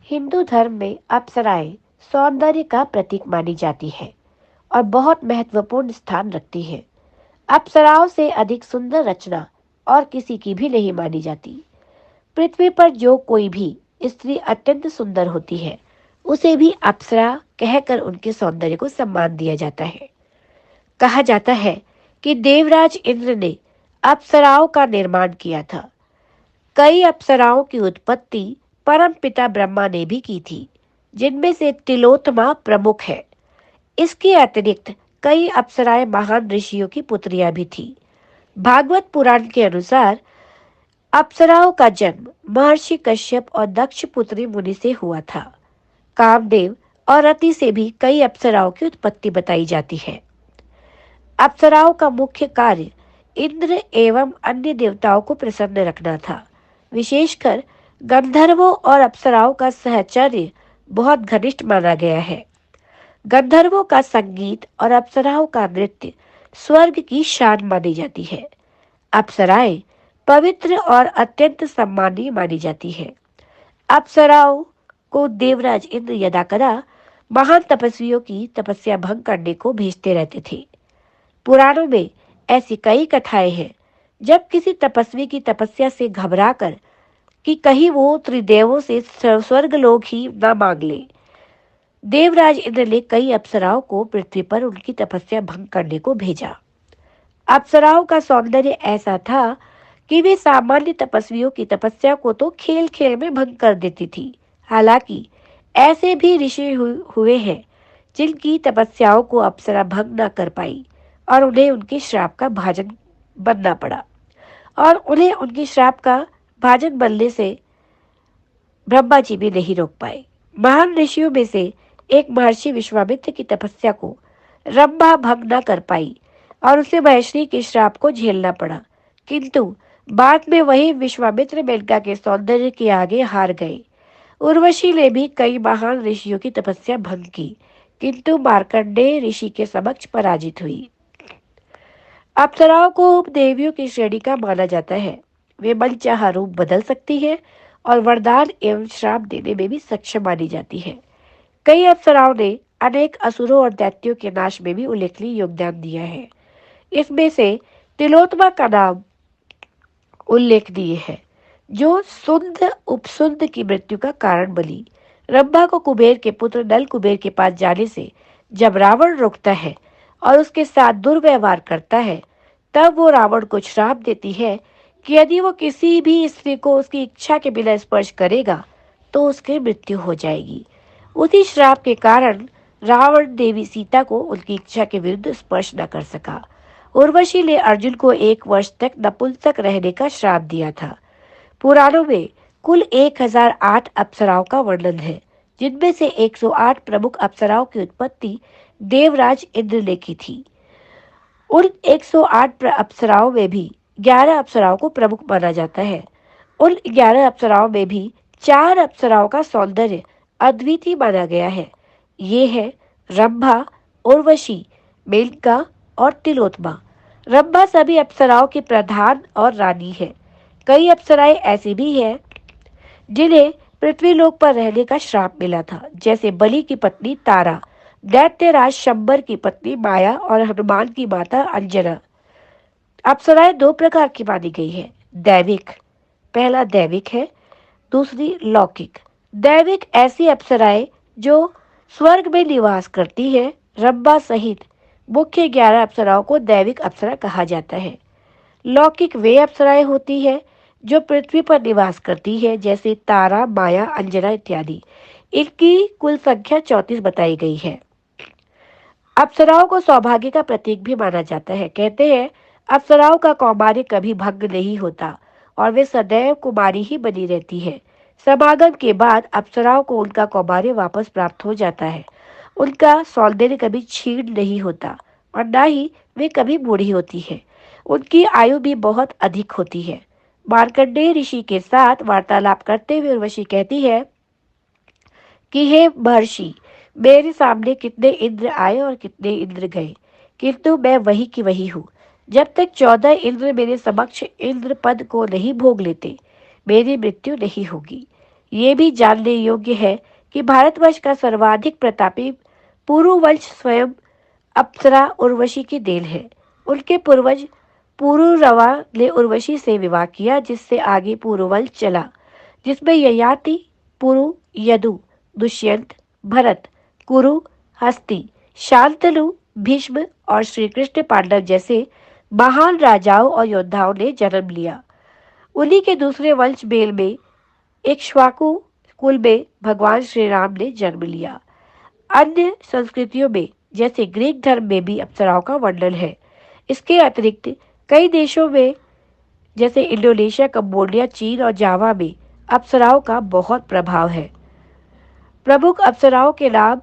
हिंदू धर्म में अप्सराएं सौंदर्य का प्रतीक मानी जाती है और बहुत महत्वपूर्ण स्थान रखती है। अप्सराओं से अधिक सुंदर रचना और किसी की भी नहीं मानी जाती। पृथ्वी पर जो कोई भी स्त्री अत्यंत सुंदर होती है, उसे भी अप्सरा कहकर उनके सौंदर्य को सम्मान दिया जाता है। कहा जाता है कि देवराज इंद्र ने अप्सराओं का निर्माण किया था। कई अप्सराओं की उत्पत्ति परमपिता ब्रह्मा ने भी की थी, जिनमें से तिलोत्तमा प्रमुख है। इसके अतिरिक्त कई अप्सराएं महान ऋषियों की पुत्रियां भी थीं। भागवत पुराण के अनुसार अप्सराओं का जन्म महर्षि कश्यप और दक्ष पुत्री मुनि से हुआ था। कामदेव और रति से भी कई अप्सराओं की उत्पत्ति बताई जाती है। अप्सराओं का मुख्य कार्य इंद्र एवं अन्य देवताओं को प्रसन्न रखना था। विशेषकर गंधर्वों और अप्सराओं का सहचर्य बहुत घनिष्ठ माना गया है। गंधर्वों का संगीत और अप्सराओं का नृत्य स्वर्ग की शान मानी जाती है। अप्सराएं पवित्र और अत्यंत सम्मानीय मानी जाती है। अप्सराओं को देवराज इंद्र यदाकदा महान तपस्वियों की तपस्या भंग करने को भेजते रहते थे। पुराणों में ऐसी कई कथाएं हैं जब किसी तपस्वी की तपस्या से घबराकर कि कहीं वो त्रिदेवों से स्वर्ग लोक ही न मांग ले, देवराज इंद्र ने कई अप्सराओं को पृथ्वी पर उनकी तपस्या भंग करने को भेजा। अप्सराओं का सौंदर्य ऐसा था कि वे सामान्य तपस्वियों की तपस्या को तो खेल खेल में भंग कर देती थी। हालांकि ऐसे भी ऋषि हुए हैं जिनकी तपस्याओं को अप्सरा भंग न कर पाई और उन्हें उनके श्राप का भाजन बनना पड़ा, और उन्हें उनके श्राप का भाजन बनने से ब्रह्मा जी भी नहीं रोक पाए। महान ऋषियों में से एक महर्षि विश्वामित्र की तपस्या को रंभा भंग न कर पाई और उसे महेश्वरी के श्राप को झेलना पड़ा, किंतु बाद में वही विश्वामित्र मेनका के सौंदर्य के आगे हार गए। उर्वशी ने भी कई महान ऋषियों की तपस्या भंग की, किंतु मार्कंडेय ऋषि के समक्ष पराजित हुई। अप्सराओं को देवियों की श्रेणी का माना जाता है। वे मनचाहा रूप बदल सकती है और वरदान एवं श्राप देने में भी सक्षम मानी जाती है। कई अप्सराओं ने अनेक असुरों और दैत्यों के नाश में भी उल्लेखनीय योगदान दिया है। इसमें से तिलोत्तमा का नाम उल्लेखनीय है, जो सुंद उपसुंद की मृत्यु का कारण बनी। रंभा को कुबेर के पुत्र नल कुबेर के पास जाने से जब रावण रोकता है और उसके साथ दुर्व्यवहार करता है, तब वो रावण को श्राप देती है कि यदि वो किसी भी स्त्री को उसकी इच्छा के बिना स्पर्श करेगा तो उसकी मृत्यु हो जाएगी। उसी श्राप के कारण रावण देवी सीता को उनकी इच्छा के विरुद्ध स्पर्श न कर सका। उर्वशी ने अर्जुन को 1 वर्ष तक नपुंसक रहने का श्राप दिया था। पुराणों में कुल 1008 अप्सराओं का वर्णन है, जिनमें से 108 प्रमुख अप्सराओं की उत्पत्ति देवराज इंद्र ने की थी। उन 108 अप्सराओं में भी 11 अप्सराओं को प्रमुख माना जाता है। उन 11 अप्सराओं में भी 4 अप्सराओं का सौंदर्य अद्वितीय माना गया है। ये है रंभा, उर्वशी, मेनका और तिलोत्तमा। रंभा सभी अप्सराओं की प्रधान और रानी है। कई अप्सराएं ऐसी भी हैं जिन्हें पृथ्वीलोक पर रहने का श्राप मिला था, जैसे बलि की पत्नी तारा, दैत्यराज शंबर की पत्नी माया और हनुमान की माता अंजना। अप्सराएं 2 प्रकार की मानी गई है। दैविक, पहला दैविक है, दूसरी लौकिक। दैविक ऐसी अप्सराएं जो स्वर्ग में निवास करती है। रंभा सहित मुख्य 11 अप्सराओं को दैविक अप्सरा कहा जाता है। लौकिक वे अप्सराएं होती है जो पृथ्वी पर निवास करती है, जैसे तारा, माया, अंजना इत्यादि। इनकी कुल संख्या 34 बताई गई है। अप्सराओं को सौभाग्य का प्रतीक भी माना जाता है। कहते हैं अप्सराओं का कौमार्य कभी भंग नहीं होता और वे सदैव कुमारी ही बनी रहती है। समागम के बाद अप्सराओं को उनका कौमार्य वापस प्राप्त हो जाता है। उनका सौंदर्य कभी क्षीण नहीं होता और न ही वे कभी बूढ़ी होती है। उनकी आयु भी बहुत अधिक होती है। मार्कंडेय ऋषि के साथ वार्तालाप करते हुए उर्वशी कहती है कि हे महर्षि, मेरे सामने कितने इंद्र आए और कितने इंद्र गए, किंतु मैं वही की वही हूँ। जब तक 14 इंद्र मेरे समक्ष इंद्र पद को नहीं भोग लेते, मेरी मृत्यु नहीं होगी। ये भी जानने योग्य है कि भारतवर्ष का सर्वाधिक प्रतापी पुरुवंश स्वयं अप्सरा उर्वशी की देन है। उनके पूर्वज पुरुरवा ने उर्वशी से विवाह किया, जिससे आगे पुरुवंश चला, जिसमें ययाति, पुरु, यदु, दुष्यंत, भरत, कुरु, हस्ती, शांतनु, भीष्म और श्री कृष्ण पांडव जैसे महान राजाओं और योद्धाओं ने जन्म लिया। उन्हीं के दूसरे वंश बेल में इक्ष्वाकु कुल में भगवान श्री राम ने जन्म लिया। अन्य संस्कृतियों में जैसे ग्रीक धर्म में भी अप्सराओं का वर्णन है। इसके अतिरिक्त कई देशों में जैसे इंडोनेशिया, कंबोडिया, चीन और जावा में अप्सराओं का बहुत प्रभाव है। प्रमुख अप्सराओं के नाम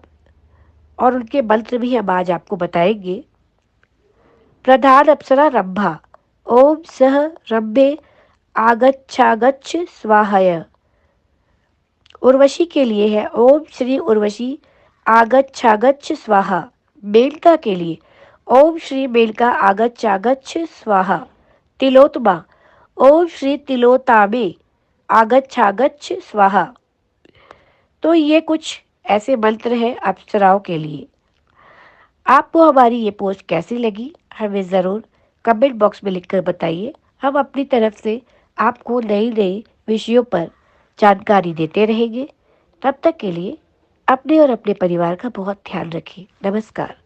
और उनके मंत्र भी हम आज आपको बताएंगे। प्रधान अप्सरा रंभा। ओम सह रंभे आगच्छागच्छ स्वाहाय। उर्वशी के लिए है ओम श्री उर्वशी आगच्छागच्छ स्वाहा। मेनका के लिए ओम श्री मेनका आगच्छागच्छ स्वाहा। तिलोत्तमा ओम श्री तिलोत्तामे आगच्छागच्छ स्वाहा। तो ये कुछ ऐसे मंत्र हैं अप्सराओं के लिए। आपको हमारी ये पोस्ट कैसी लगी हमें ज़रूर कमेंट बॉक्स में लिखकर बताइए। हम अपनी तरफ से आपको नई नई विषयों पर जानकारी देते रहेंगे। तब तक के लिए अपने और अपने परिवार का बहुत ध्यान रखें। नमस्कार।